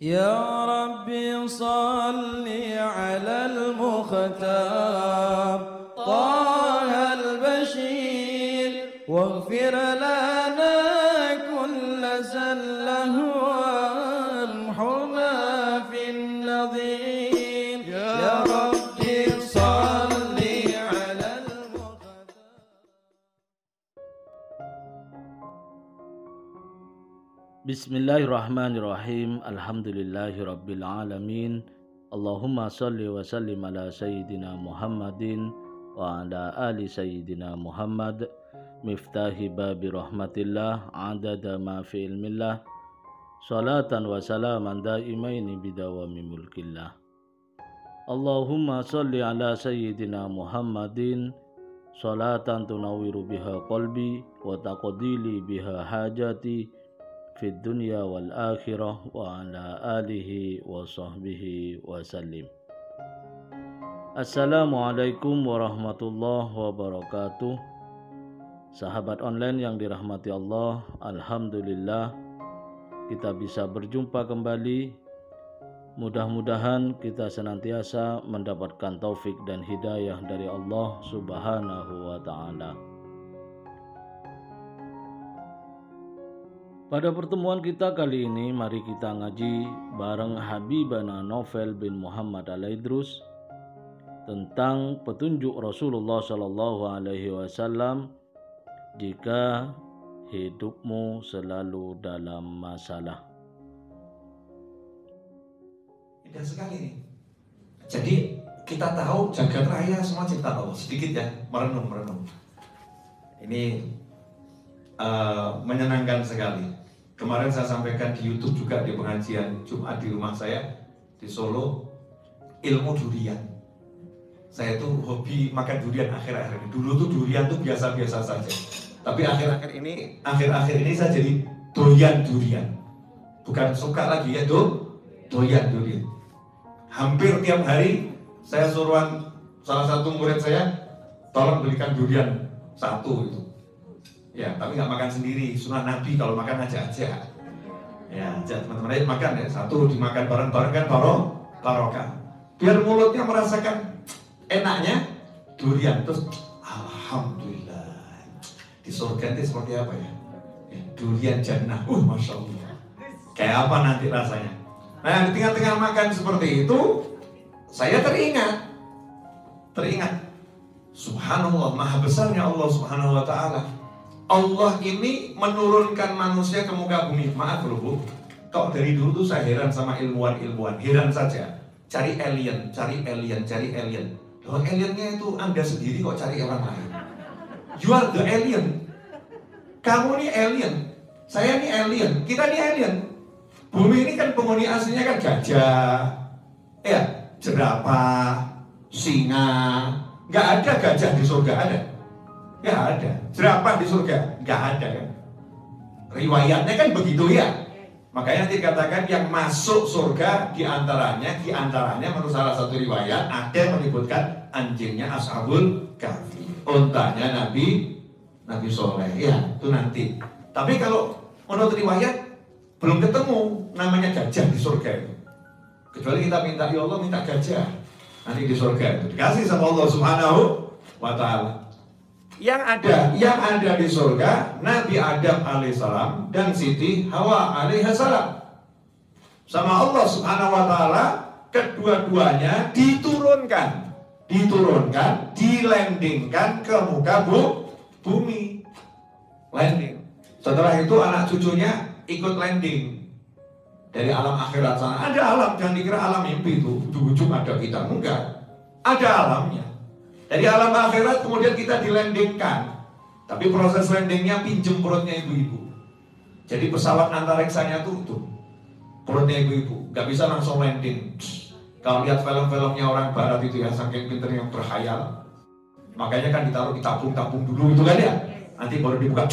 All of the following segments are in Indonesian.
يا ربي صل على المختار طه البشير واغفر لنا كل زله وامحنا في النظير يا ربي صل على المختار. Bismillahirrahmanirrahim. Alhamdulillahirabbil alamin. Allahumma shalli wa sallim ala sayyidina Muhammadin wa ala ali sayyidina Muhammad miftahi babi rahmatillah adada ma fi ilmillah salatan wa salaman daimaini bidawami mulkillah. Allahumma shalli ala sayyidina Muhammadin salatan tunawwiru biha qalbi wa taqdili biha hajati fid dunya wal akhirah wa ala alihi wa sahbihi wa sallim. Assalamualaikum warahmatullahi wabarakatuh. Sahabat online yang dirahmati Allah, alhamdulillah kita bisa berjumpa kembali. Mudah-mudahan kita senantiasa mendapatkan taufik dan hidayah dari Allah Subhanahu wa taala. Pada pertemuan kita kali ini, mari kita ngaji bareng Habibana Novel bin Muhammad Al-Idrus tentang petunjuk Rasulullah Shallallahu Alaihi Wasallam jika hidupmu selalu dalam masalah. Indah sekali nih. Jadi kita tahu jagat raya semua ciptaan Allah. Sedikit ya, merenung. Ini menyenangkan sekali. Kemarin saya sampaikan di YouTube juga di pengajian Jumat di rumah saya di Solo, ilmu durian. Saya tuh hobi makan durian akhir-akhir ini. Dulu tuh durian tuh biasa-biasa saja. Tapi akhir-akhir ini saya jadi doyan durian. Bukan suka lagi ya, doyan durian. Hampir tiap hari saya suruhan salah satu murid saya, tolong belikan durian satu itu. Ya, tapi nggak makan sendiri. Sunnah Nabi kalau makan aja. Ya, teman-teman aja makan ya. Satu dimakan bareng-bareng kan barokah. Biar mulutnya merasakan enaknya durian. Terus alhamdulillah. Di surga itu seperti apa ya? Durian jannah. Masya Allah. Kayak apa nanti rasanya? Nah, di tengah-tengah makan seperti itu, saya teringat. Subhanallah, maha besarnya Allah Subhanahu wa ta'ala. Allah ini menurunkan manusia ke muka bumi. Maaf loh Bu, kok dari dulu tuh saya heran sama ilmuwan. Heran saja. Cari alien. Loh, aliennya itu Anda sendiri kok cari orang lain. You are the alien. Kamu nih alien. Saya nih alien. Kita nih alien. Bumi ini kan penghuni aslinya kan gajah, ya, jerapah, singa. Nggak ada gajah di surga, ada? Nggak ada. Jerapah di surga? Nggak ada kan? Riwayatnya kan begitu ya. Makanya nanti dikatakan yang masuk surga diantaranya menurut salah satu riwayat ada yang menyebutkan anjingnya Ashabul Kahfi, untanya Nabi Soleh, ya itu nanti. Tapi kalau menurut riwayat belum ketemu namanya gajah di surga itu. Kecuali kita minta, ya Allah minta gajah nanti di surga itu. Dikasih sama Allah Subhanahu wa ta'ala. Yang ada di surga Nabi Adam alaihissalam dan Siti Hawa alaihissalam. Sama Allah Subhanahu wa ta'ala, kedua-duanya diturunkan, dilandingkan ke muka bumi. Landing. Setelah itu anak cucunya ikut landing dari alam akhirat sana. Ada alam, jangan dikira alam mimpi itu ujung-ujung ada kita, enggak. Ada alamnya. Dari alam akhirat kemudian kita dilandingkan. Tapi proses landingnya pinjem perutnya ibu-ibu. Jadi pesawat antariksanya tuh perutnya ibu-ibu, nggak bisa langsung landing. Kalau lihat film-filmnya orang barat itu ya, saking pinternya yang berkhayal. Makanya kan ditaruh di tabung-tabung dulu gitu kan ya. Nanti baru dibuka,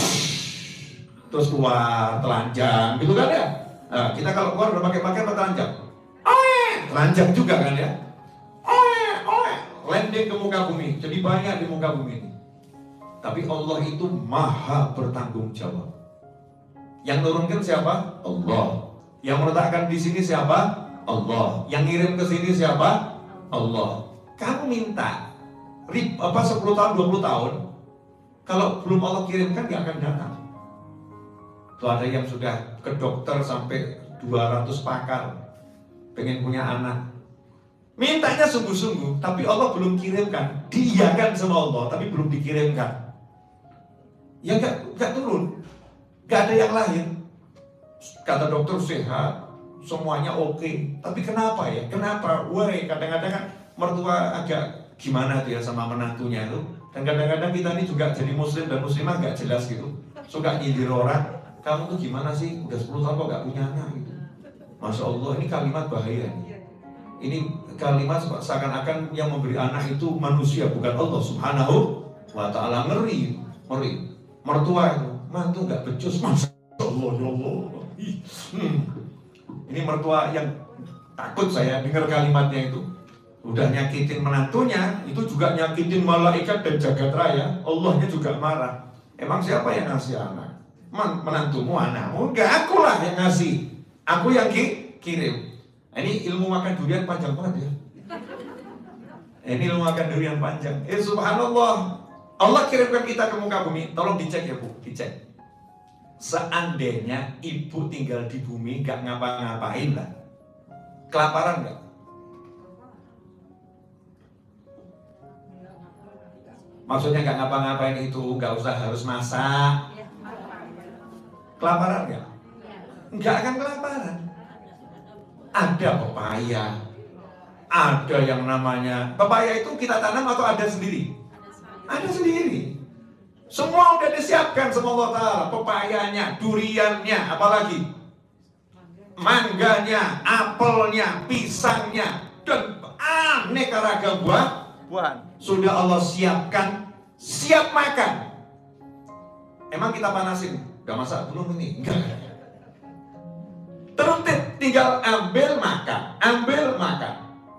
terus keluar telanjang gitu kan ya. Nah, kita kalau keluar udah pakai telanjang. Telanjang juga kan ya. Landing ke muka bumi, jadi banyak di muka bumi ini. Tapi Allah itu maha bertanggung jawab. Yang nurunkan siapa? Allah. Yang meletakkan di sini siapa? Allah. Yang ngirim ke sini siapa? Allah. Kamu minta 10 tahun, 20 tahun, kalau belum Allah kirimkan gak akan datang. Tuh ada yang sudah ke dokter sampai 200 pakar, pengen punya anak, mintanya sungguh-sungguh, tapi Allah belum kirimkan. Diiyakan sama Allah, tapi belum dikirimkan. Ya gak turun, gak ada yang lahir. Kata dokter sehat, semuanya oke. Tapi kenapa ya? Kenapa? Why? Kadang-kadang kan mertua agak gimana dia sama menantunya itu. Dan kadang-kadang kita ini juga jadi muslim dan muslimah gak jelas gitu. Suka nyindir orang. Kamu tuh gimana sih? Udah 10 tahun kok gak punya anak gitu. Masya Allah, ini kalimat bahaya nih. Ini kalimat seakan-akan yang memberi anak itu manusia, bukan Allah Subhanahu wa ta'ala. Ngeri. Mertua itu, mantu gak becus. Masya Allah, ya Allah. Ini mertua yang takut saya dengar kalimatnya itu. Udah nyakitin menantunya, itu juga nyakitin malaikat dan jagat raya. Allahnya juga marah. Emang siapa yang ngasih anak? Menantumu, anakmu? Enggak, akulah yang ngasih. Aku yang kirim. Ini ilmu makan durian panjang banget ya. Ini ilmu makan durian panjang. Subhanallah. Allah kirimkan kita ke muka bumi. Tolong dicek ya Bu, dicek. Seandainya ibu tinggal di bumi gak ngapa-ngapain lah, kelaparan gak? Maksudnya gak ngapa-ngapain itu gak usah harus masak. Kelaparan gak? Gak akan kelaparan. Ada pepaya, ada yang namanya pepaya itu kita tanam atau ada sendiri? Ada sendiri. Semua udah disiapkan sama Allah Ta'ala. Pepayanya, duriannya, apalagi mangganya, apelnya, pisangnya, dan aneka ragam buah-buahan sudah Allah siapkan, siap makan. Emang kita panasin? Gak masak belum ini? Enggak. Terutip, tinggal ambil makan.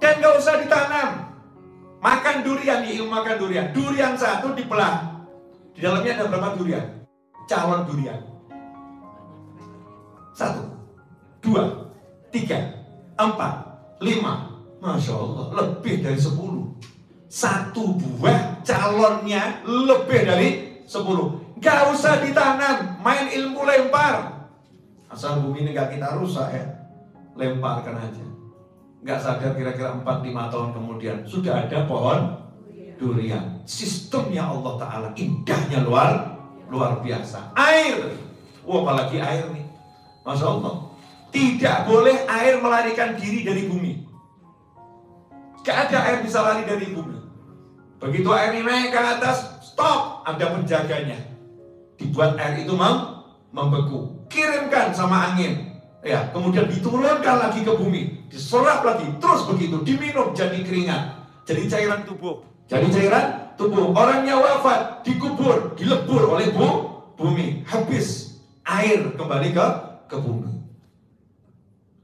Dan gak usah ditanam. Makan durian, makan durian. Durian satu dibelah. Di dalamnya ada berapa durian? Calon durian. 1, 2, 3, 4, 5. Masya Allah, lebih dari 10. Satu buah calonnya lebih dari 10. Gak usah ditanam, main ilmu lempar. Asal bumi ini gak kita rusak ya, lemparkan aja. Gak sadar kira-kira 4-5 tahun kemudian sudah ada pohon durian. Sistemnya Allah Ta'ala indahnya luar biasa. Air, apalagi air nih, Masya Allah. Tidak boleh air melarikan diri dari bumi. Gak ada air bisa lari dari bumi. Begitu air ini naik ke atas, stop, ada penjaganya. Dibuat air itu membeku. Kirimkan sama angin. Ya, kemudian diturunkan lagi ke bumi, diserap lagi, terus begitu, diminum jadi keringat, jadi cairan tubuh. Jadi cairan tubuh. Orangnya wafat, dikubur, dilebur oleh bumi. Habis air kembali ke bumi.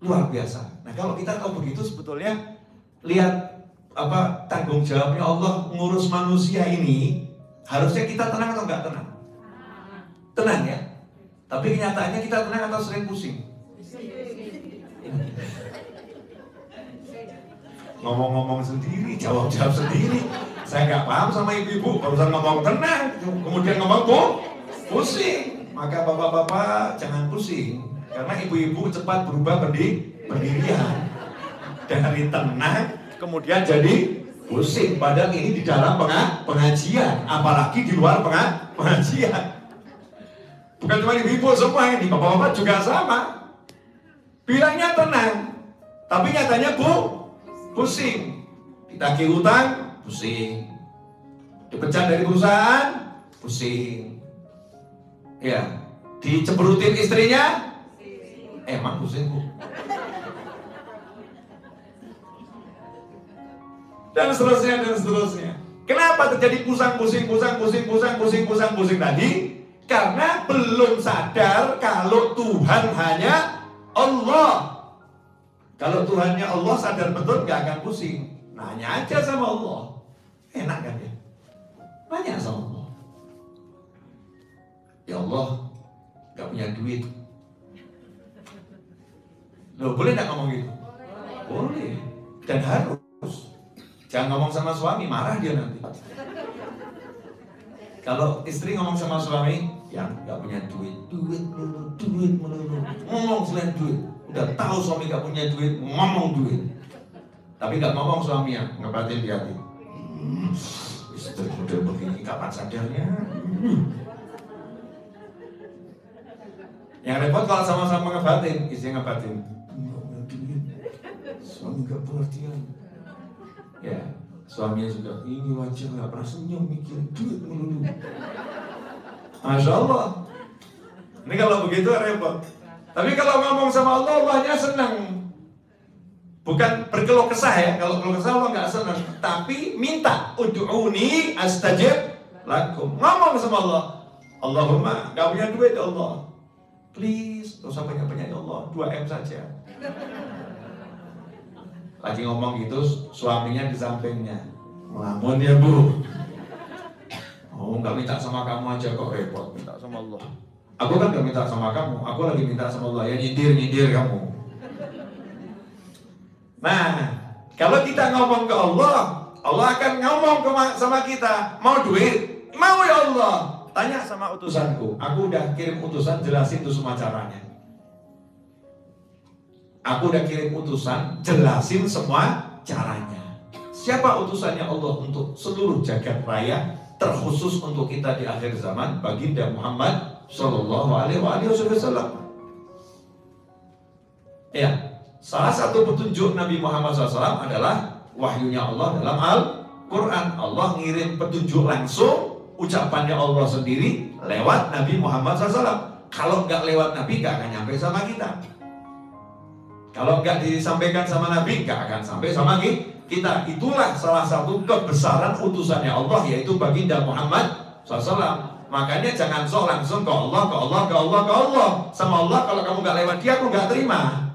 Luar biasa. Nah, kalau kita tahu begitu sebetulnya lihat tanggung jawabnya Allah ngurus manusia ini, harusnya kita tenang atau enggak tenang? Tenang ya. Tapi kenyataannya kita tenang atau sering pusing? Ngomong-ngomong sendiri, jawab-jawab sendiri. Saya nggak paham sama ibu-ibu. Barusan ngomong tenang, kemudian ngomong pusing. Maka bapak-bapak jangan pusing, karena ibu-ibu cepat berubah pendirian. Dari tenang kemudian jadi pusing. Padahal ini di dalam pengajian, apalagi di luar pengajian. Bukan cuma ibu-ibu semua ini, bapak-bapak juga sama. Bilangnya tenang, tapi nyatanya pusing. Ditagih utang, pusing. Dipecat dari perusahaan, pusing. Ya, dicemberutin istrinya, emang pusing Bu. Dan seterusnya. Kenapa terjadi pusing tadi? Karena belum sadar kalau Tuhan hanya Allah. Kalau Tuhannya Allah sadar betul gak akan pusing. Nanya aja sama Allah. Enak kan ya? Nanya sama Allah. Ya Allah, gak punya duit. Loh, boleh nggak ngomong gitu? Boleh. Dan harus. Jangan ngomong sama suami, marah dia nanti. Kalau istri ngomong sama suami, yang nggak punya duit melulu. Ngomong selain duit. Udah tahu suami nggak punya duit, ngomong duit. Tapi nggak ngomong suaminya, ngebatin di hati. Istri model begini, kapan sadarnya? Yang repot kalau sama-sama ngebatin, istri ngebatin. Nggak punya duit, suami nggak pengertian. Ya, suaminya juga, ini wajah nggak pernah senyum, mikir duit melulu. Masya Allah. Ini kalau begitu repot. Tapi kalau ngomong sama Allah, Allahnya senang. Bukan berkeluh kesah ya. Kalau berkeluh kesah Allah nggak senang. Tapi minta, ud'uni astajib lakum. Ngomong sama Allah, Allahumma nggak punya duit ya Allah, please, gak usah banyak-banyak ya Allah, 2M saja. Lagi ngomong gitu, suaminya di sampingnya, ngelamun ya bu. Oh, nggak minta sama kamu aja kok repot, minta sama Allah. Aku kan nggak minta sama kamu, aku lagi minta sama Allah, ya nyindir kamu. Nah, kalau kita ngomong ke Allah, Allah akan ngomong sama kita, mau duit? Mau ya Allah. Tanya sama utusanku, aku udah kirim utusan, jelasin itu semua caranya. Aku udah kirim utusan, jelasin semua caranya. Siapa utusannya Allah untuk seluruh jagat raya, terkhusus untuk kita di akhir zaman, baginda Muhammad Sallallahu Alaihi Wasallam. Ya, salah satu petunjuk Nabi Muhammad SAW adalah wahyunya Allah dalam Al-Quran. Allah ngirim petunjuk langsung, ucapannya Allah sendiri lewat Nabi Muhammad SAW. Kalau nggak lewat Nabi, nggak akan nyampe sama kita. Kalau nggak disampaikan sama Nabi, nggak akan sampai sama kita. Itulah salah satu kebesaran utusannya Allah, yaitu baginda Muhammad SAW. Makanya jangan sok langsung ke Allah. Sama Allah, kalau kamu nggak lewat dia, aku nggak terima.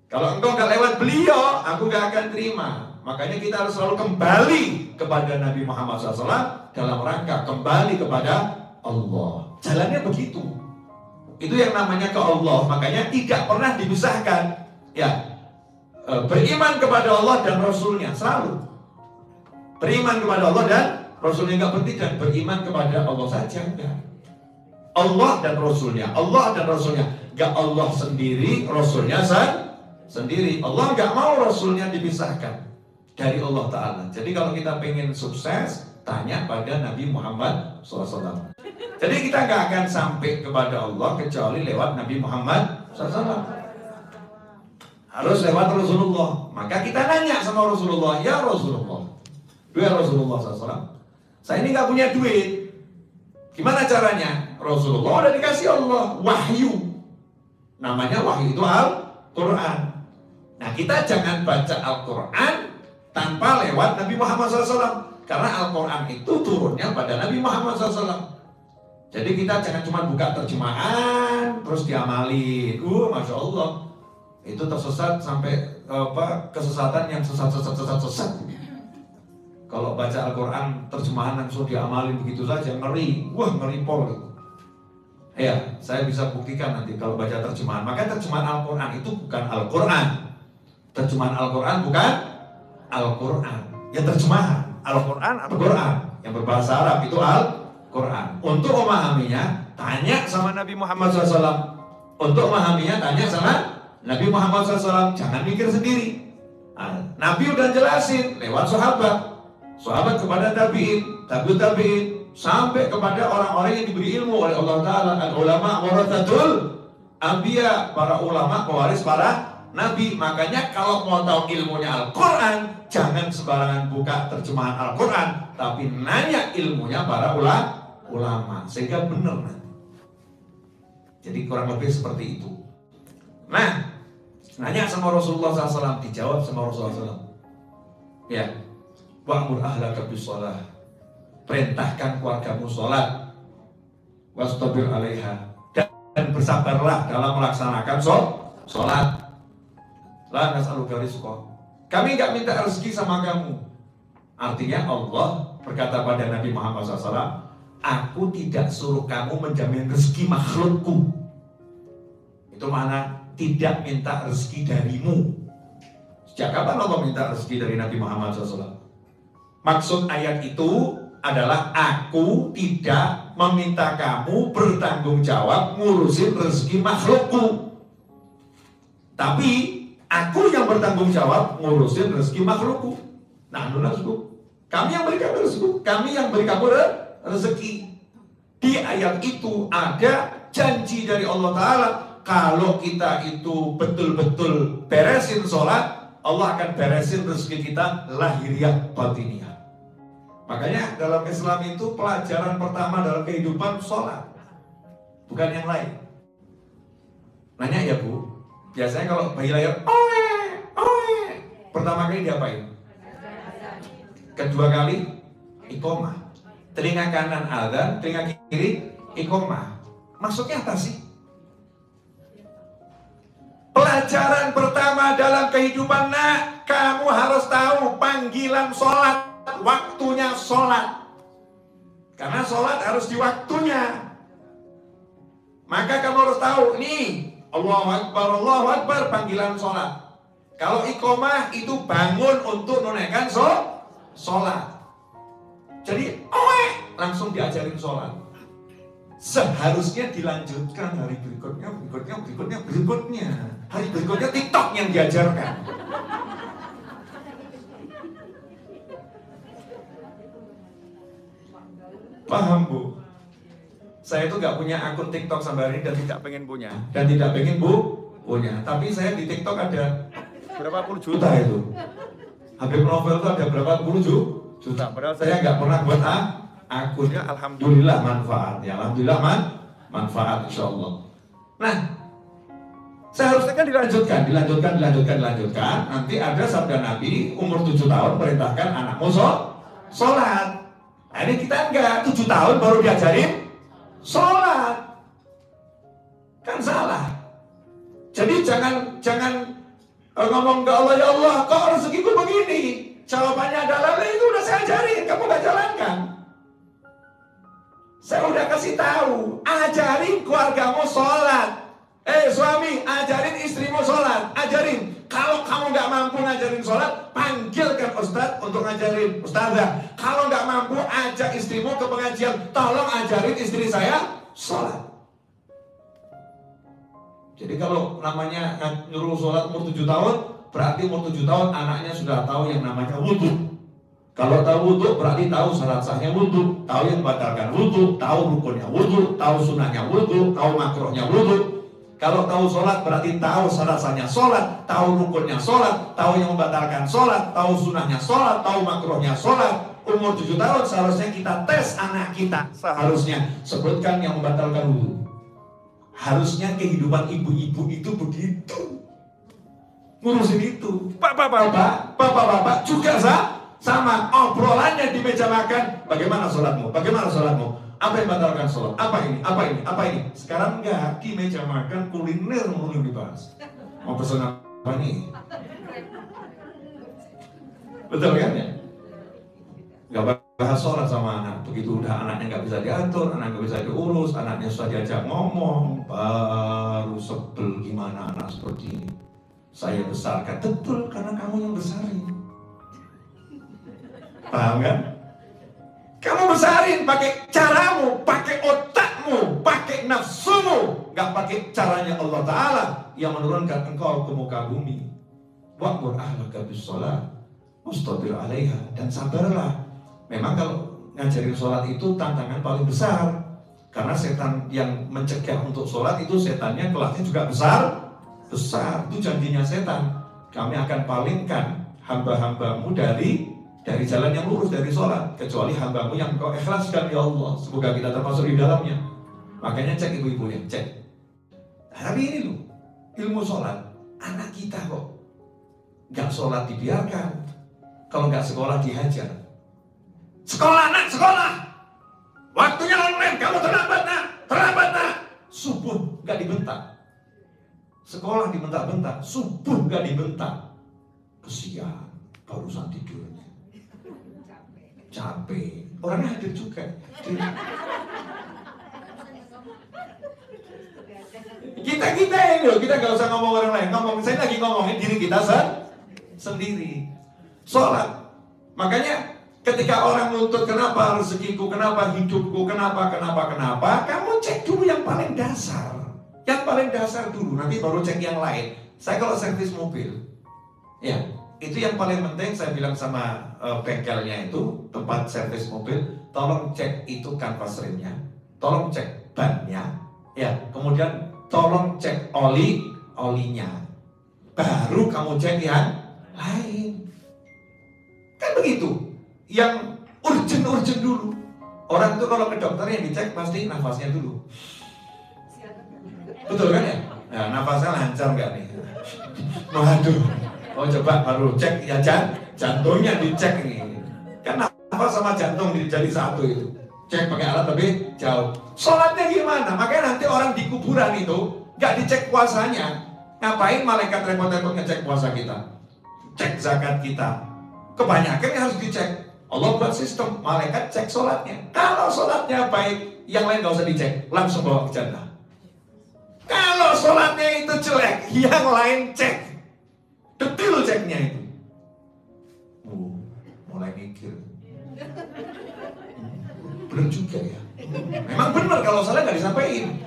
Kalau engkau nggak lewat beliau, aku nggak akan terima. Makanya kita harus selalu kembali kepada Nabi Muhammad SAW dalam rangka kembali kepada Allah. Jalannya begitu. Itu yang namanya ke Allah. Makanya tidak pernah dipisahkan. Ya, beriman kepada Allah dan Rasulnya selalu. Beriman kepada Allah dan Rasulnya, nggak berhenti dan beriman kepada Allah saja, enggak. Allah dan Rasulnya, Allah dan Rasulnya, nggak Allah sendiri, Rasulnya sendiri. Allah nggak mau Rasulnya dipisahkan dari Allah Ta'ala. Jadi kalau kita pengen sukses, tanya pada Nabi Muhammad SAW. Jadi kita nggak akan sampai kepada Allah kecuali lewat Nabi Muhammad SAW. Harus lewat Rasulullah. Maka kita nanya sama Rasulullah, ya Rasulullah, SAW, saya ini nggak punya duit, gimana caranya? Rasulullah udah dikasih Allah wahyu, namanya wahyu itu Al-Quran. Nah, kita jangan baca Al-Quran tanpa lewat Nabi Muhammad SAW, karena Al-Quran itu turunnya pada Nabi Muhammad SAW. Jadi kita jangan cuma buka terjemahan terus diamalin. Masya Allah, itu tersesat sampai kesesatan yang sesat. Kalau baca Al-Quran terjemahan langsung diamalin begitu saja, ngeri. Ngeri pol gitu. Ya, saya bisa buktikan nanti kalau baca terjemahan. Maka terjemahan Al-Quran itu bukan Al-Quran. Terjemahan Al-Quran bukan Al-Quran. Ya, terjemahan Al-Quran, Al-Quran yang berbahasa Arab itu Al-Quran. Untuk memahaminya, tanya sama Nabi Muhammad SAW. Untuk memahaminya, tanya sama Nabi Muhammad SAW. Jangan mikir sendiri. Nabi udah jelasin lewat sahabat kepada tabi'in, tabi'ut tabi'in, sampai kepada orang-orang yang diberi ilmu oleh Allah Ta'ala. Al-ulama warathatul anbiya, para ulama pewaris para nabi. Makanya kalau mau tahu ilmunya Al-Quran, jangan sembarangan buka terjemahan Al-Quran, tapi nanya ilmunya para ulama, sehingga benar nanti. Jadi kurang lebih seperti itu. Nah, nanya sama Rasulullah SAW, dijawab sama Rasulullah SAW. Ya, wa'mur ahlaka bis-shalah, perintahkan keluargamu sholat, wastabir 'alaiha, dan bersabarlah dalam melaksanakan sholat. La nas'aluka rizqa, kami nggak minta rezeki sama kamu. Artinya Allah berkata pada Nabi Muhammad SAW, aku tidak suruh kamu menjamin rezeki makhlukku. Itu mana? tidak minta rezeki darimu. Sejak kapan Allah minta rezeki dari Nabi Muhammad SAW? Maksud ayat itu adalah aku tidak meminta kamu bertanggung jawab ngurusin rezeki makhlukku, tapi aku yang bertanggung jawab ngurusin rezeki makhlukku. Nah, kami yang beri kamu rezeki, kami yang beri kamu rezeki. Di ayat itu ada janji dari Allah Ta'ala, kalau kita itu betul-betul beresin sholat, Allah akan beresin rezeki kita lahiriah batiniyah. Makanya dalam Islam itu pelajaran pertama dalam kehidupan sholat, bukan yang lain. Nanya ya Bu, biasanya kalau bayi lahir, oe, pertama kali diapain? Kedua kali, iqomah. Telinga kanan adzan, telinga kiri, iqomah. Maksudnya apa sih? Pelajaran pertama dalam kehidupan, nak, kamu harus tahu panggilan sholat, waktunya sholat. Karena sholat harus di waktunya. Maka kamu harus tahu, nih, Allahu Akbar, panggilan sholat. Kalau iqomah itu bangun untuk menunaikan sholat. Jadi, langsung diajarin sholat. Seharusnya dilanjutkan hari berikutnya. Hari berikutnya TikTok yang diajarkan. Paham Bu? Saya itu gak punya akun TikTok sampai hari ini dan tidak pengen punya. Tapi saya di TikTok ada berapa puluh juta itu. Habib Novel itu ada berapa puluh juta. Padahal saya gak pernah buat akunnya. Alhamdulillah manfaat. Ya Alhamdulillah manfaat insya Allah. Nah, seharusnya kan dilanjutkan. Nanti ada sabda Nabi, umur 7 tahun perintahkan anakmu sholat. Nah, ini kita enggak, 7 tahun baru diajarin sholat. Kan salah. Jadi jangan ngomong ke Allah, ya Allah, kok rezekiku begini? Jawabannya adalah, itu udah saya ajarin, kamu gak jalankan. Saya udah kasih tahu, ajarin keluargamu sholat. Suami, ajarin istrimu sholat, ajarin. Kalau kamu nggak mampu ngajarin sholat, panggilkan ustadz untuk ngajarin, ustazah. Kalau nggak mampu, ajak istrimu ke pengajian, tolong ajarin istri saya sholat. Jadi kalau namanya nyuruh sholat umur 7 tahun, berarti umur 7 tahun anaknya sudah tahu yang namanya wudhu. Kalau tahu wudhu, berarti tahu syarat sahnya wudhu, tahu yang membatalkan wudhu, tahu rukunnya wudhu, tahu sunnahnya wudhu, tahu makruhnya wudhu. Kalau tahu sholat berarti tahu syarat sahnya sholat, tahu rukunnya sholat, tahu yang membatalkan sholat, tahu sunnahnya sholat, tahu makruhnya sholat. Umur 7 tahun seharusnya kita tes anak kita. Seharusnya sebutkan yang membatalkan wudhu. Harusnya kehidupan ibu-ibu itu begitu. Ngurusin itu. Bapak juga sama. Obrolannya di meja makan. Bagaimana sholatmu? Apa yang batalkan sholat? Apa ini? Sekarang enggak, di meja makan kuliner mulu dibahas. Mau pesan apa nih? Betul kan ya? Enggak bahas sholat sama anak. Begitu udah anaknya nggak bisa diatur, anak nggak bisa diurus, anaknya sudah diajak ngomong, baru sebel gimana anak seperti ini. Saya besarkan, betul karena kamu yang besarin. Paham kan? Kamu besarin pakai caramu, pakai otakmu, pakai nafsumu, gak pakai caranya Allah Ta'ala yang menurunkan engkau ke muka bumi. Wa'mur ahlaka bis-shalah wastabir 'alaiha, dan sabarlah. Memang kalau ngajarin sholat itu tantangan paling besar, karena setan yang mencegah untuk sholat itu setannya kelasnya juga besar. Itu janjinya setan. Kami akan palingkan hamba-hambamu dari jalan yang lurus, dari sholat, kecuali hambamu yang kau ikhlaskan, ya Allah. Semoga kita termasuk di dalamnya. Makanya cek ibu-ibu ya, cek. Hari ini loh, ilmu sholat, anak kita kok gak sholat dibiarkan. Kalau gak sekolah dihajar. Sekolah nak, sekolah. Waktunya online, kamu terlambat nak. Subuh gak dibentak. Sekolah dibentak-bentak, subuh gak dibentak. Kesian, barusan tidurnya. Capek, orangnya hadir juga. Kita ini loh, kita nggak usah ngomong orang lain, saya lagi ngomongin diri kita sendiri. Sholat. Makanya ketika orang nuntut kenapa rezekiku, kenapa hidupku, kenapa, kamu cek dulu yang paling dasar. Yang paling dasar dulu, nanti baru cek yang lain. Saya kalau servis mobil, ya itu yang paling penting. Saya bilang sama bengkelnya itu, tempat servis mobil, tolong cek itu kanvas remnya, tolong cek bannya, ya kemudian tolong cek olinya, baru kamu cek yang lain. Kan begitu. Yang urgent dulu. Orang itu kalau ke dokter yang dicek pasti nafasnya dulu. Betul kan ya? Nah, nafasnya lancar nggak nih? Waduh. Oh coba baru cek ya jantungnya dicek ini. Kan nafas sama jantung jadi satu itu. Cek pakai alat lebih jauh. Sholatnya gimana? Makanya nanti orang di kuburan itu nggak dicek puasanya. Ngapain malaikat repot-repot ngecek puasa kita? Cek zakat kita. Kebanyakan yang harus dicek. Allah buat sistem, malaikat cek sholatnya. Kalau sholatnya baik, yang lain gak usah dicek, langsung bawa ke jannah. Kalau sholatnya itu jelek, yang lain cek. Detil ceknya itu. Mulai mikir. Bener juga ya. Memang bener kalau salah gak disampaikan.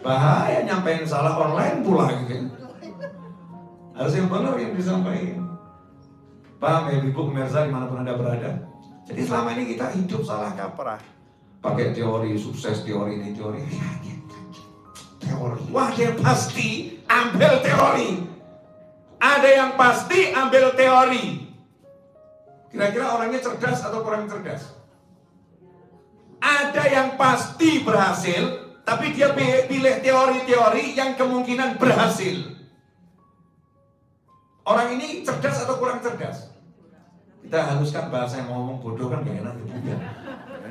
Bahaya nyampein salah online pula gitu. Harus yang bener yang disampaikan. Paham ya ibu pemirsa dimanapun Anda berada. Jadi selama ini kita hidup salah kaprah. Pakai teori sukses, teori ini, teori. Teori. Wah dia pasti ambil teori. Ada yang pasti ambil teori. Kira-kira orangnya cerdas atau kurang cerdas? Ada yang pasti berhasil, tapi dia pilih teori-teori yang kemungkinan berhasil. Orang ini cerdas atau kurang cerdas? Kita haruskan bahasa yang ngomong bodoh kan gak enak ya.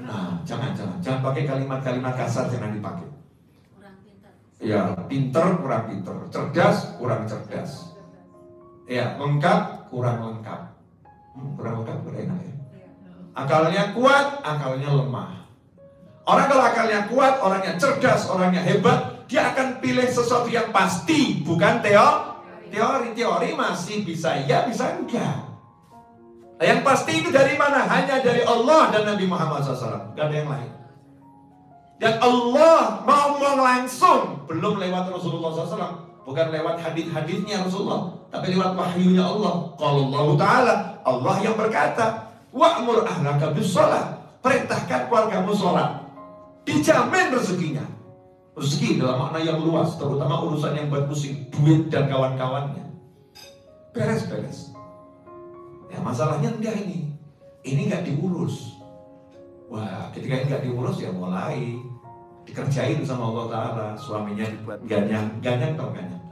Nah, jangan pakai kalimat-kalimat kasar, jangan dipakai. Ya, pinter kurang pinter, cerdas kurang cerdas. Ya, lengkap kurang lengkap. Kurang lengkap kurang enak ya. Akalnya kuat, akalnya lemah. Orang kalau akalnya kuat, orangnya cerdas, orangnya hebat, dia akan pilih sesuatu yang pasti, bukan teori masih bisa ya, bisa enggak. Nah, yang pasti itu dari mana? Hanya dari Allah dan Nabi Muhammad SAW. Gak ada yang lain. Dan Allah ngomong langsung, belum lewat Rasulullah SAW, bukan lewat hadis-hadisnya Rasulullah, tapi lewat wahyunya Allah. Qala Allah Ta'ala, Allah yang berkata, wa'mur ahlaka bis-shalah, perintahkan keluargamu sholat, dijamin rezekinya. Rezeki dalam makna yang luas, terutama urusan yang buat pusing, duit dan kawan-kawannya. Beres-beres. Ya masalahnya enggak ini. Ini enggak diurus. Wah, ketika ini enggak diurus ya mulai dikerjain sama Allah Ta'ala. Suaminya dibuat ganyang tau ganyang.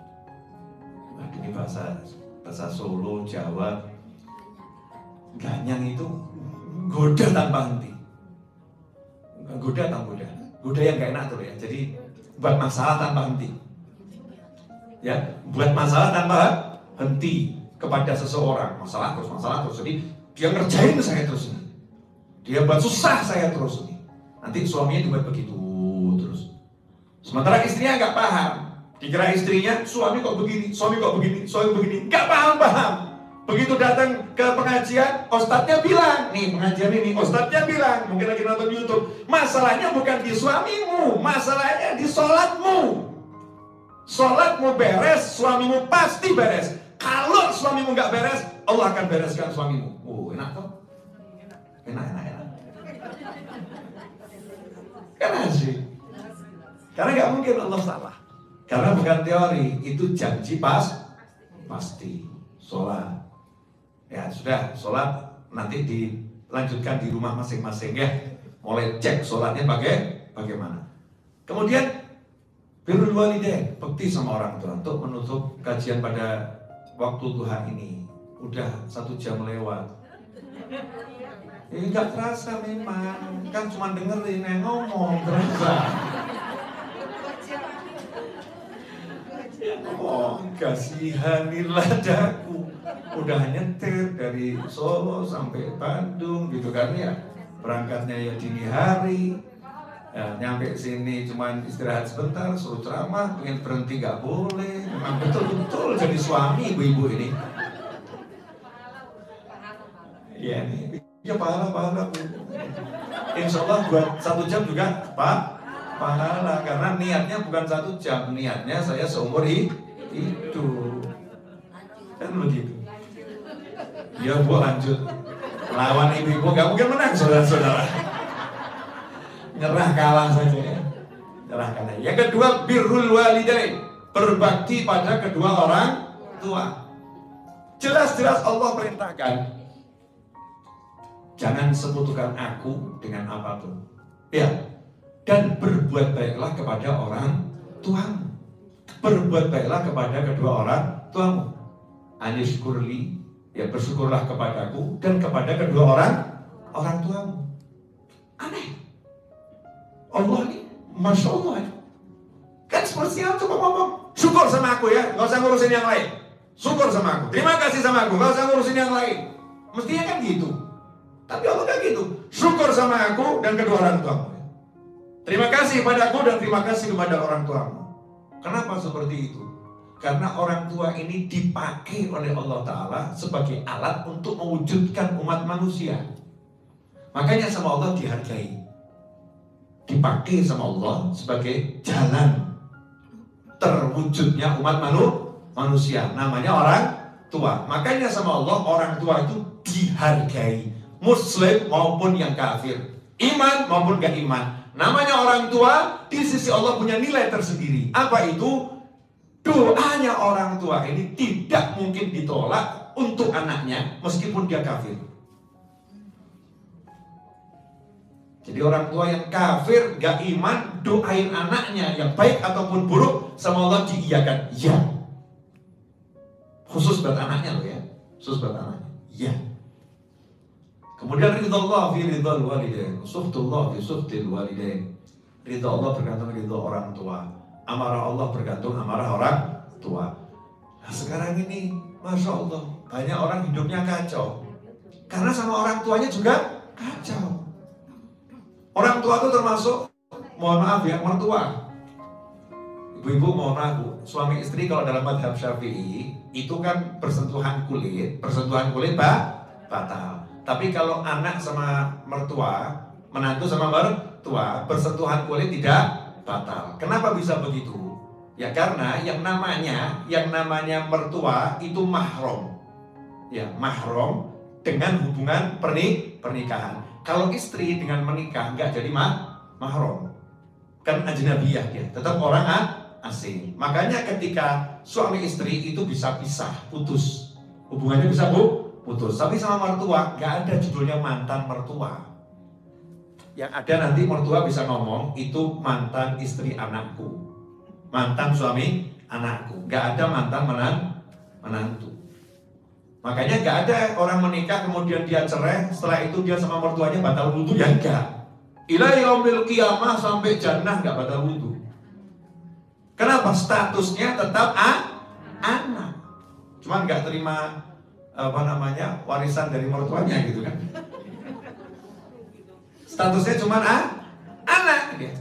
Nah, ini bahasa Solo, Jawa. Ganyang itu goda tanpa henti. Goda yang gak enak tuh ya. Jadi buat masalah tanpa henti. Ya, buat masalah tanpa henti kepada seseorang, masalah terus. Jadi dia ngerjain saya terus ini. Dia buat susah saya terus ini. Nanti suaminya dibuat begitu terus. Sementara istrinya nggak paham. Dikira istrinya suami kok begini, suami begini, nggak paham. Begitu datang ke pengajian, ustadznya bilang, nih pengajian ini, ustadznya bilang, mungkin lagi nonton YouTube, masalahnya bukan di suamimu, masalahnya di sholatmu. Sholatmu beres, suamimu pasti beres. Kalau suamimu nggak beres, Allah akan bereskan suamimu. Oh, enak toh? Enak. Kan asik. Karena nggak mungkin Allah salah. Karena bukan teori, itu janji pasti. Sholat. Ya sudah, sholat nanti dilanjutkan di rumah masing-masing ya. Mulai cek sholatnya bagaimana. Kemudian birrul walidain, bekti sama orang tua. Untuk menutup kajian pada waktu duha ini, udah 1 jam lewat. Ini nggak terasa memang, kan cuma dengerin yang ngomong terasa. Oh, kasihanilah daku. Udah nyetir dari Solo sampai Bandung gitu kan ya. Berangkatnya ya dini hari. Ya, nyampe sini cuman istirahat sebentar, suruh ceramah, pengen berhenti nggak boleh. Memang betul-betul jadi suami ibu-ibu ini. Iya nih, ya pahala Bu. Insya Allah buat 1 jam juga pahala, karena niatnya bukan 1 jam, niatnya saya seumur hidup. Kan begitu. Ya Bu, lanjut. Lawan ibu-ibu nggak mungkin menang, saudara-saudara. Nyerah kalah saja ya. Nyerah kalah. Yang kedua, birrul walidain, berbakti pada kedua orang tua. Jelas-jelas Allah perintahkan, jangan sekutukan aku dengan apapun. Ya. Dan berbuat baiklah kepada orang tuamu. Berbuat baiklah kepada kedua orang tuamu. Anishkurli, ya bersyukurlah kepadaku dan kepada kedua orang tuamu. Aneh. Allah ini, Masya Allah. Kan sepertinya cuma ngomong, syukur sama aku ya, gak usah ngurusin yang lain. Syukur sama aku, terima kasih sama aku, gak usah ngurusin yang lain. Mestinya kan gitu. Tapi Allah gak gitu. Syukur sama aku dan kedua orang tuamu. Terima kasih padaku dan terima kasih kepada orang tuamu. Kenapa seperti itu? Karena orang tua ini dipakai oleh Allah Ta'ala sebagai alat untuk mewujudkan umat manusia. Makanya sama Allah dihargai. Dipakai sama Allah sebagai jalan terwujudnya umat manusia. Namanya orang tua. Makanya sama Allah orang tua itu dihargai. Muslim maupun yang kafir, iman maupun gak iman. Namanya orang tua di sisi Allah punya nilai tersendiri. Apa itu? Doanya orang tua ini tidak mungkin ditolak untuk anaknya meskipun dia kafir. Jadi orang tua yang kafir, gak iman, doain anaknya yang baik ataupun buruk sama Allah diiyakan. Ya. Khusus buat anaknya loh ya. Khusus buat anaknya. Ya. Kemudian ridha Allah fi ridhal walidain, suhtullah fi suhtil walidain. Ridha Allah bergantung ridha orang tua. Amarah Allah bergantung amarah orang tua. Nah, sekarang ini, Masya Allah, banyak orang hidupnya kacau. Karena sama orang tuanya juga kacau. Orang tua itu termasuk, mohon maaf ya, mertua. Ibu-ibu mohon maaf Bu, suami istri kalau dalam madhab Syafi'i itu kan bersentuhan kulit batal. Tapi kalau anak sama mertua, menantu sama mertua, bersentuhan kulit tidak batal. Kenapa bisa begitu? Ya karena yang namanya mertua itu mahram. Ya, mahram dengan hubungan pernikahan. Kalau istri dengan menikah nggak jadi mahram, kan ajnabiyah dia, tetap orang asing. Makanya ketika suami istri itu bisa pisah, putus, hubungannya bisa putus. Tapi sama mertua nggak ada judulnya mantan mertua. Yang ada nanti mertua bisa ngomong itu mantan istri anakku, mantan suami anakku. Nggak ada mantan menantu. Makanya nggak ada orang menikah kemudian dia cerai, setelah itu dia sama mertuanya batal wudu, ya enggak. Ila yaumil qiyamah sampai jannah nggak batal wudu. Kenapa? Statusnya tetap anak. Cuman nggak terima warisan dari mertuanya gitu kan. Statusnya cuma anak dia.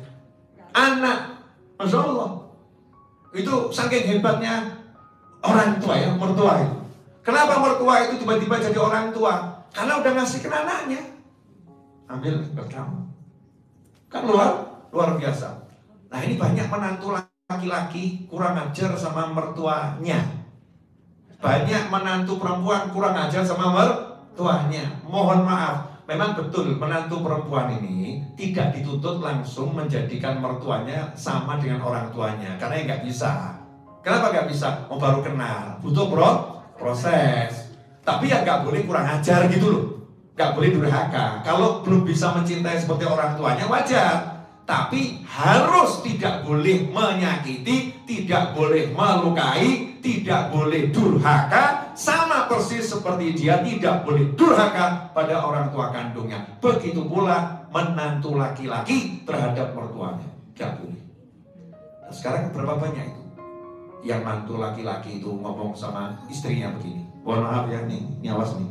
Anak. Masya Allah. Itu saking hebatnya orang tua ya, mertua itu. Kenapa mertua itu tiba-tiba jadi orang tua? Karena udah ngasih ke anaknya. Ambil buat kamu. Kan luar biasa. Nah ini banyak menantu laki-laki kurang ajar sama mertuanya. Banyak menantu perempuan kurang ajar sama mertuanya. Mohon maaf, memang betul menantu perempuan ini tidak dituntut langsung menjadikan mertuanya sama dengan orang tuanya. Karena nggak bisa. Kenapa nggak bisa? Oh baru kenal, butuh proses. Tapi ya nggak boleh kurang ajar gitu loh. Nggak boleh durhaka. Kalau belum bisa mencintai seperti orang tuanya wajar. Tapi harus tidak boleh menyakiti, tidak boleh melukai, tidak boleh durhaka. Sama persis seperti dia tidak boleh durhaka pada orang tua kandungnya. Begitu pula menantu laki-laki terhadap mertuanya. Nggak boleh. Nah, sekarang berapa banyak itu? Yang mantu laki-laki itu ngomong sama istrinya begini, mohon maaf ya nih, awas nih.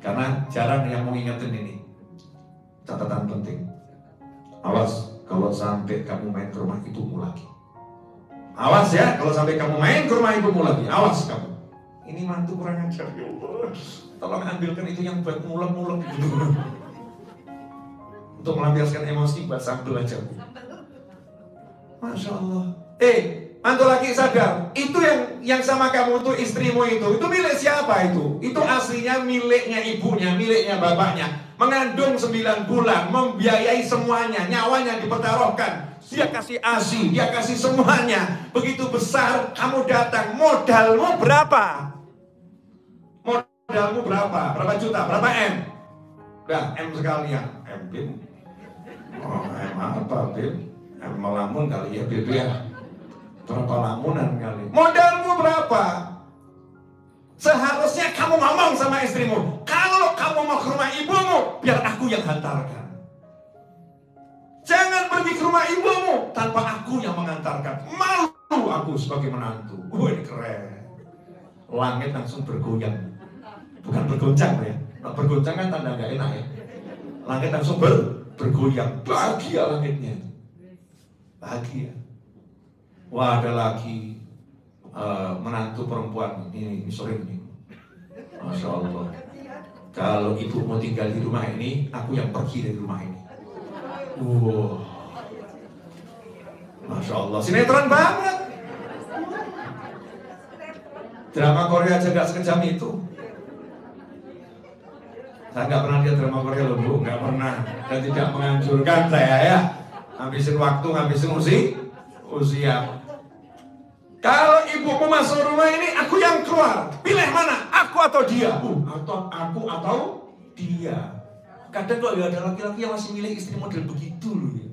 Karena jarang yang mau ngingetin ini. Catatan penting. Awas kalau sampai kamu main ke rumah ibumu lagi. Awas ya, kalau sampai kamu main ke rumah ibumu lagi, awas kamu. Ini mantu kurang ajar, ya Allah. Tolong ambilkan itu yang buat ngulek-ngulek gitu. Untuk melampiaskan emosi buat sambel aja. Masya Allah. Mantu laki sadar, itu yang sama kamu tuh istrimu itu milik siapa itu? Itu aslinya miliknya ibunya, miliknya bapaknya. Mengandung 9 bulan, membiayai semuanya, nyawanya dipertaruhkan. Dia kasih ASI, dia kasih semuanya. Begitu besar, kamu datang, modalmu berapa? Modalmu berapa? Berapa juta? Berapa M? Udah, M sekalian. M Bim. Oh, M apa Bim? M melamun kali ya Bim ya. Berapa lamunan kali? Modalmu berapa? Seharusnya kamu ngomong sama istrimu, kalau kamu mau ke rumah ibumu, biar aku yang hantarkan. Jangan pergi ke rumah ibumu tanpa aku yang mengantarkan. Malu aku sebagai menantu. Ini keren. Langit langsung bergoyang. Bukan bergoncang ya. Nah, bergoncang kan tanda gak enak ya. Langit langsung bergoyang. Bahagia langitnya. Bahagia. Wah, ada lagi menantu perempuan ini sore ini. Masya Allah. Kalau ibu mau tinggal di rumah ini, aku yang pergi dari rumah ini. Masya Allah, sinetron banget. Drama Korea aja gak sekejam itu. Saya gak pernah lihat drama Korea loh Bu, gak pernah. Dan tidak menganjurkan saya ya. Habisin waktu, habisin usia. Kalau ibumu masuk rumah ini, aku yang keluar. Pilih mana? Aku atau dia? Atau aku atau dia? Kadang kok ya ada laki-laki yang masih milih istri model begitu loh ya.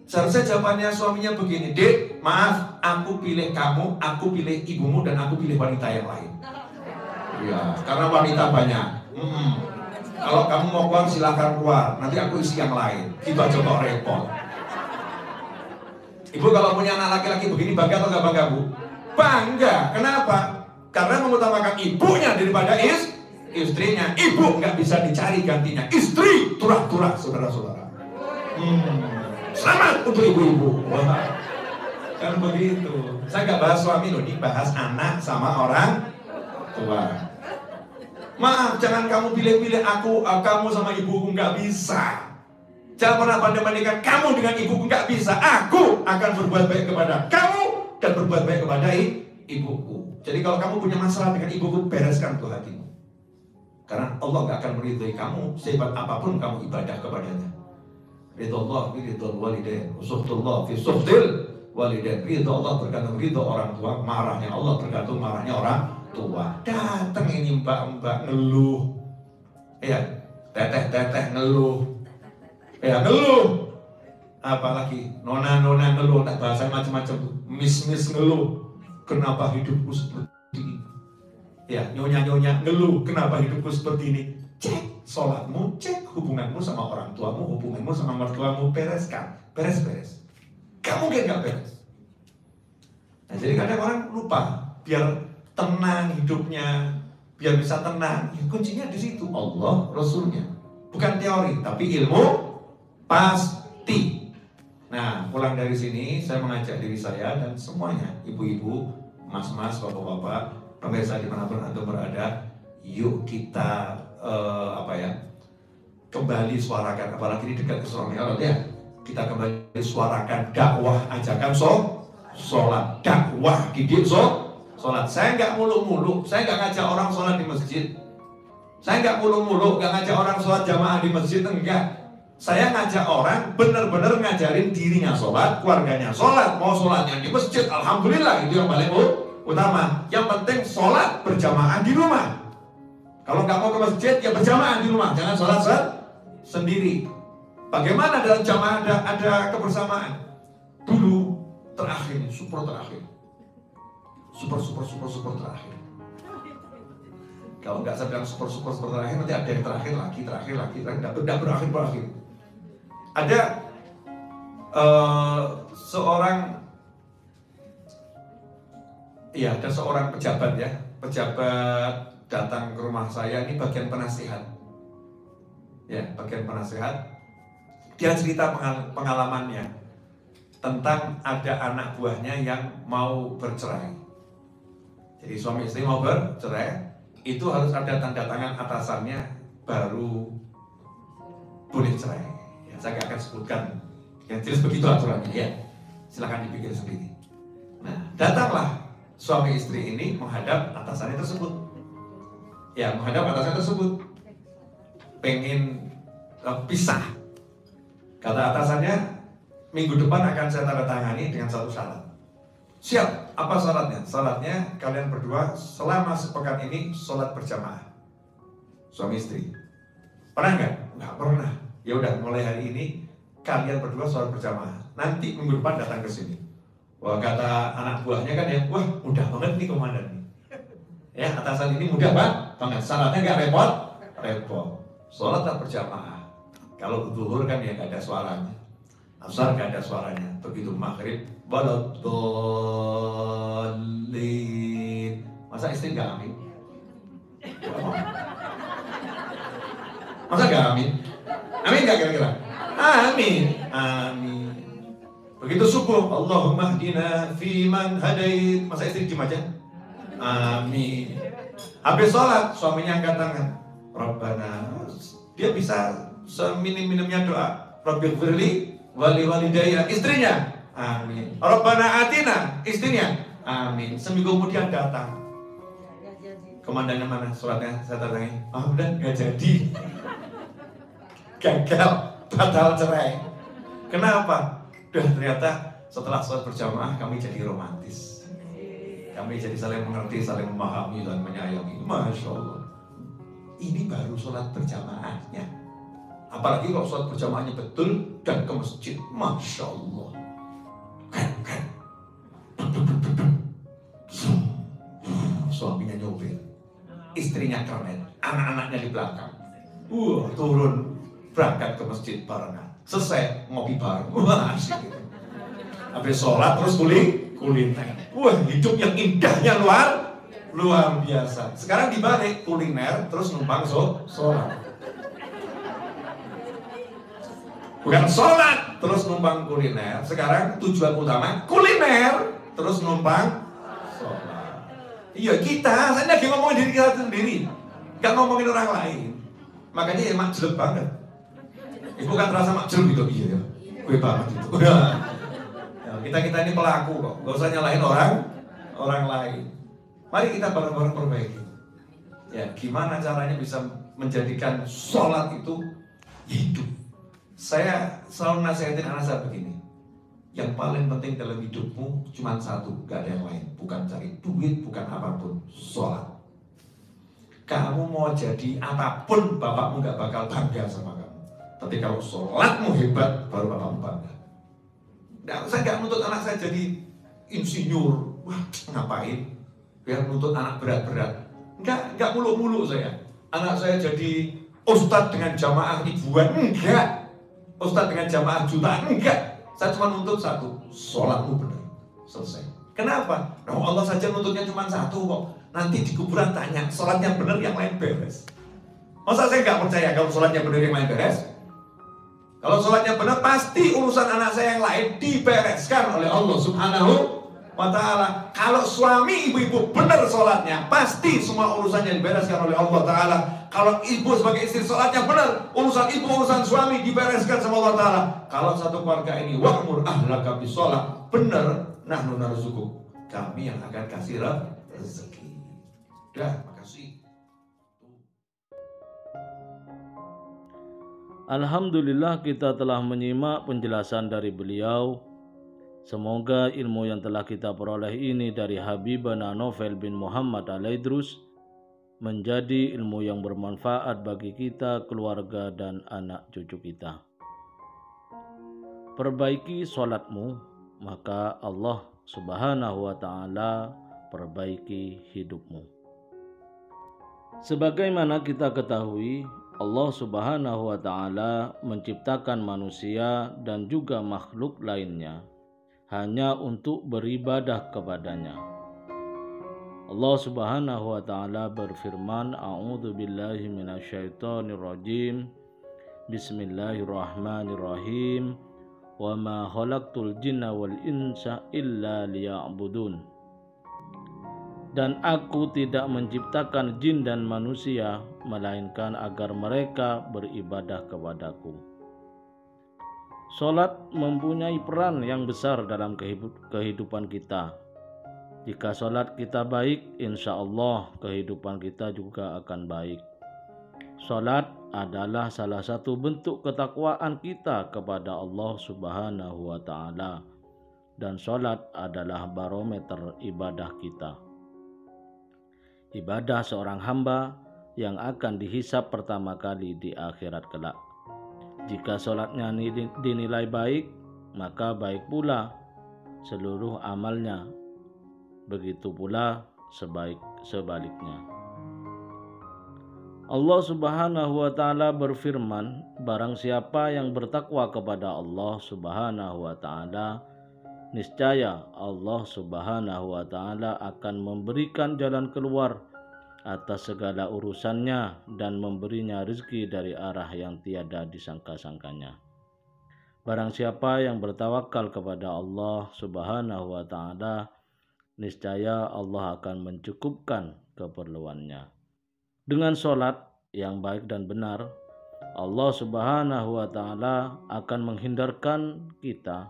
Seharusnya jawabannya suaminya begini, Dek, maaf, aku pilih kamu, aku pilih ibumu, dan aku pilih wanita yang lain. Ya, karena wanita banyak. Kalau kamu mau keluar silahkan keluar, nanti aku isi yang lain. Itu aja kok repot. Ibu kalau punya anak laki-laki begini bangga atau nggak bangga Bu? Bangga. Kenapa? Karena mengutamakan ibunya daripada istrinya. Ibu nggak bisa dicari gantinya. Istri turah-turah saudara-saudara. Selamat untuk ibu-ibu. Wah, kan begitu. Saya nggak bahas suami loh, ini bahas anak sama orang tua. Maaf, jangan kamu pilih-pilih kamu sama ibuku, nggak bisa. Jangan pernah banding-bandingkan kamu dengan ibuku, nggak bisa. Aku akan berbuat baik kepada kamu dan berbuat baik kepada ibuku. Jadi kalau kamu punya masalah dengan ibuku, bereskan tuh hatimu. Karena Allah nggak akan meridhoi kamu sehebat apapun kamu ibadah kepadanya. Ridho Allah fi ridho walidain, suhtullah fi suhtil walidain. Ridho Allah tergantung ridho orang tua, marahnya Allah tergantung marahnya orang tua. Datang ini mbak-mbak ngeluh, ya teteh-teteh ngeluh, ya ngeluh. Apalagi nona-nona ngeluh, tak bahasa macam-macam, mis-mis ngeluh. Kenapa hidupku seperti ini? Ya nyonya-nyonya ngeluh, kenapa hidupku seperti ini? Cek sholatmu, cek hubunganmu sama orang tuamu, hubunganmu sama mertuamu, bereskan, beres-beres. Kamu gak beres. Nah, jadi kadang orang lupa, biar tenang hidupnya, biar bisa tenang. Ya, kuncinya di situ, Allah, Rasulnya. Bukan teori, tapi ilmu pasti. Nah, pulang dari sini, saya mengajak diri saya dan semuanya, ibu-ibu, mas-mas, bapak-bapak, pemirsa dimanapun Anda berada, yuk kita kembali suarakan, apalagi di dekat Isra Mi'raj ya, kita kembali suarakan dakwah, ajakan sholat, dakwah didik sholat. Saya nggak muluk-muluk, saya nggak ngajak orang sholat di masjid, saya nggak muluk-muluk, nggak ngajak orang sholat jamaah di masjid, enggak. Saya ngajak orang benar-benar ngajarin dirinya sholat, keluarganya sholat, mau sholatnya di masjid, alhamdulillah itu yang paling utama. Yang penting sholat berjamaah di rumah. Kalau nggak mau ke masjid, ya berjamaah di rumah, jangan sholat sendiri. Bagaimana dalam jamaah ada kebersamaan? Dulu terakhir, super terakhir, super terakhir. Kalau nggak sedang super terakhir, nanti ada yang terakhir lagi, nggak berakhir. Ada seorang pejabat ya, datang ke rumah saya, ini bagian penasihat. Ya, bagian penasihat. Dia cerita pengalamannya tentang ada anak buahnya yang mau bercerai. Jadi suami istri mau bercerai, itu harus ada tanda tangan atasannya baru boleh cerai. Ya, saya nggak akan sebutkan, yang jelas begitu aturannya ya. Silahkan dipikir sendiri. Nah, datanglah suami istri ini menghadap atasannya tersebut. Ya, menghadap atasannya tersebut. Pengen pisah. Kata atasannya, minggu depan akan saya tanda tangani dengan satu syarat. Siap, apa syaratnya? Syaratnya kalian berdua selama sepekan ini sholat berjamaah. Suami istri. Pernah nggak? Nggak pernah. Ya udah, mulai hari ini kalian berdua sholat berjamaah. Nanti minggu depan datang ke sini. Wah, kata anak buahnya kan ya, wah mudah banget nih komandan nih. Ya, atasan ini mudah banget. Syaratnya nggak repot. Sholat berjamaah. Kalau zuhur kan ya nggak ada suaranya. Asar nggak ada suaranya. Begitu maghrib, waladdallin. Masa istri nggak amin? Masa nggak amin? Amin nggak kira-kira? Amin. Begitu subuh, Allahumma hdina fiman hadait. Masa istri diem aja? Amin. Habis sholat, suaminya angkat tangan. Rabbana. Dia bisa seminim-minimnya doa. Rabbighfirli wali walidayya. Istrinya, amin. Rabbana atina. Istrinya, amin. Seminggu kemudian datang. Komandannya mana? Suratnya saya tanya. Udah nggak jadi. Gagal, batal cerai. Kenapa? Ternyata setelah sholat berjamaah kami jadi romantis. Kami jadi saling mengerti, saling memahami dan menyayangi. Masya Allah. Ini baru sholat berjamaahnya. Apalagi kalau sholat berjamaahnya betul dan ke masjid. Masya Allah. Suaminya nyopir, istrinya keren, anak-anaknya di belakang. Turun berangkat ke masjid barengan. Selesai ngopi bareng. Asik gitu. Habis sholat terus kuliner. Hidup yang indahnya luar biasa. Sekarang dibalik, kuliner terus numpang sholat. Bukan sholat terus numpang kuliner. Sekarang tujuan utama kuliner terus numpang sholat. Iya kita, saya lagi ngomongin diri kita sendiri, gak ngomongin orang lain. Makanya ya makjub banget. Ibu kan terasa makjub gitu, iya ya, gue banget itu. Kita ini pelaku kok, gak usah nyalahin orang lain. Mari kita bareng-bareng perbaiki. Ya, gimana caranya bisa menjadikan sholat itu hidup. Saya selalu nasihatin anak saya begini. Yang paling penting dalam hidupmu cuma satu, gak ada yang lain. Bukan cari duit, bukan apapun, sholat. Kamu mau jadi apapun, bapakmu gak bakal bangga sama kamu. Tapi kalau sholatmu hebat, baru bapakmu bangga. Nah, saya gak menuntut anak saya jadi insinyur. Wah, ngapain? Biar menuntut anak berat-berat. Enggak muluk-muluk saya. Anak saya jadi ustadz dengan jamaah ribuan. Enggak. Ustadz dengan jamaah jutaan. Enggak. Saya cuma nuntut satu, sholatmu benar. Selesai. Kenapa? Nah, Allah saja nuntutnya cuma satu kok. Nanti di kuburan tanya, sholatnya benar, yang lain beres. Masa saya nggak percaya kalau sholatnya benar, yang lain beres? Kalau sholatnya benar, pasti urusan anak saya yang lain dibereskan oleh Allah Subhanahu wa Ta'ala. Kalau suami ibu-ibu benar sholatnya, pasti semua urusannya dibereskan oleh Allah Ta'ala. Kalau ibu sebagai istri sholatnya benar, urusan ibu, urusan suami dibereskan sama Allah Ta'ala. Kalau satu keluarga ini wa'mur ahlaka bisolat, benar, nahnu narzuquk, kami yang akan kasih rezeki. Dah, makasih. Alhamdulillah kita telah menyimak penjelasan dari beliau. Semoga ilmu yang telah kita peroleh ini dari Habibana Novel bin Muhammad Al-Idrus menjadi ilmu yang bermanfaat bagi kita, keluarga, dan anak cucu kita. Perbaiki sholatmu, maka Allah Subhanahu wa Ta'ala perbaiki hidupmu. Sebagaimana kita ketahui, Allah Subhanahu wa Ta'ala menciptakan manusia dan juga makhluk lainnya hanya untuk beribadah kepadanya. Allah Subhanahu wa Ta'ala berfirman, A'udzu billahi minasyaitonir rajim. Bismillahirrahmanirrahim. Wa ma khalaqtul jinna wal insa illa liya'budun. Dan aku tidak menciptakan jin dan manusia melainkan agar mereka beribadah kepadaku. Salat mempunyai peran yang besar dalam kehidupan kita. Jika salat kita baik, insya Allah kehidupan kita juga akan baik. Salat adalah salah satu bentuk ketakwaan kita kepada Allah Subhanahu wa Ta'ala, dan salat adalah barometer ibadah kita. Ibadah seorang hamba yang akan dihisab pertama kali di akhirat kelak. Jika salatnya dinilai baik, maka baik pula seluruh amalnya. Begitu pula sebaliknya. Allah Subhanahu wa Ta'ala berfirman, barang siapa yang bertakwa kepada Allah Subhanahu wa Ta'ala, niscaya Allah Subhanahu wa Ta'ala akan memberikan jalan keluar atas segala urusannya dan memberinya rezeki dari arah yang tiada disangka-sangkanya. Barang siapa yang bertawakal kepada Allah Subhanahu wa Ta'ala, niscaya Allah akan mencukupkan keperluannya. Dengan sholat yang baik dan benar, Allah Subhanahu wa Ta'ala akan menghindarkan kita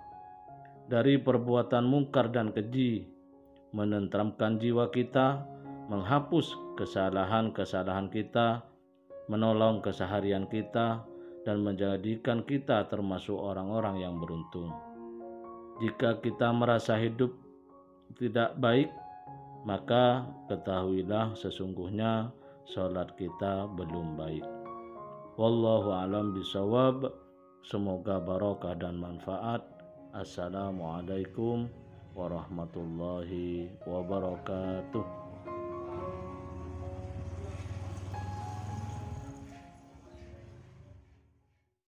dari perbuatan mungkar dan keji, menenteramkan jiwa kita, menghapus kesalahan-kesalahan kita, menolong keseharian kita, dan menjadikan kita termasuk orang-orang yang beruntung. Jika kita merasa hidup tidak baik, maka ketahuilah sesungguhnya salat kita belum baik. Wallahu a'lam bishawab. Semoga barokah dan manfaat. Assalamualaikum warahmatullahi wabarakatuh.